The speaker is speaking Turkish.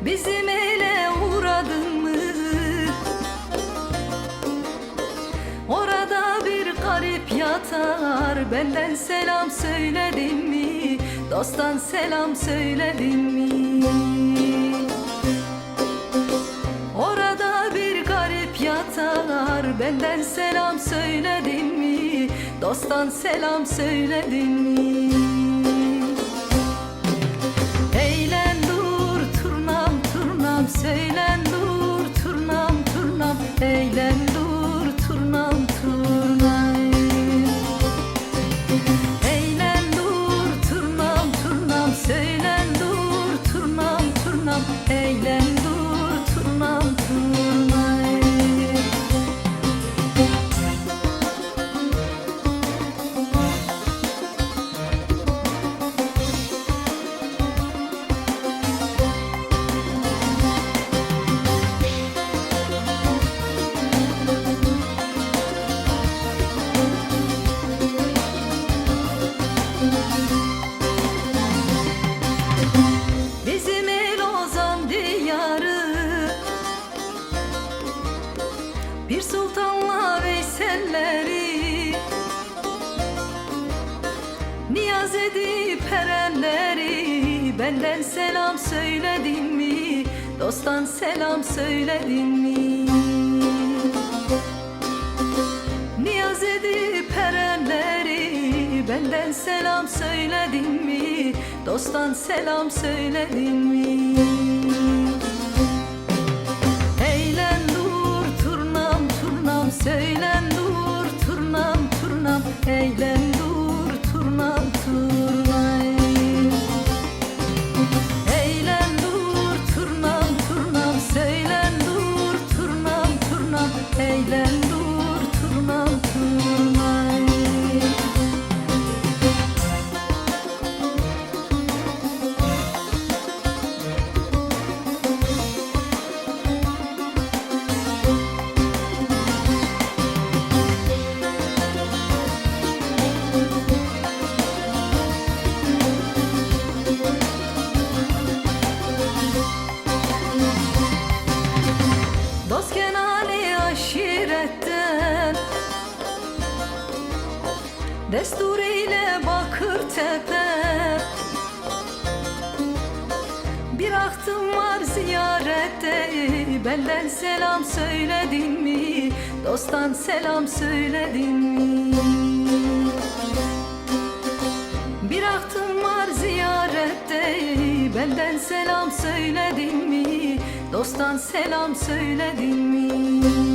Bizim ele uğradın mı? Orada bir garip yatar. Benden selam söyledin mi? Dosttan selam söyledin mi? Orada bir garip yatar. Benden selam söyledin mi? Dosttan selam söyledin mi? Eğlen dur turnam turnam, söylen dur turnam turnam, eğlen dur turnam turnam. Eğlen dur turnam turnam, söylen dur turnam turnam, eğlen dur turnam turnam. Bizim el ozan diyarı, bir sultanla Veyselleri, niyaz edip erenleri. Benden selam söyledin mi? Dosttan selam söyledin mi? Niyaz edip erenleri. Benden selam söyledin mi? Dosttan selam söyledin mi? Eğlen dur turnam turnam, söylen dur turnam turnam, eğlen dur turnam turnam. Eğlen dur turnam turnam, söylen dur turnam turnam, eğlen dur turnam turnam. Dost kenani aşiretten, destur ile bakır tepe. Bir ahtım var ziyarette. Benden selam söyledin mi? Dosttan selam söyledin mi? Bir ahtım var ziyarette. Benden selam söyledin mi? Dosttan selam söyledin mi?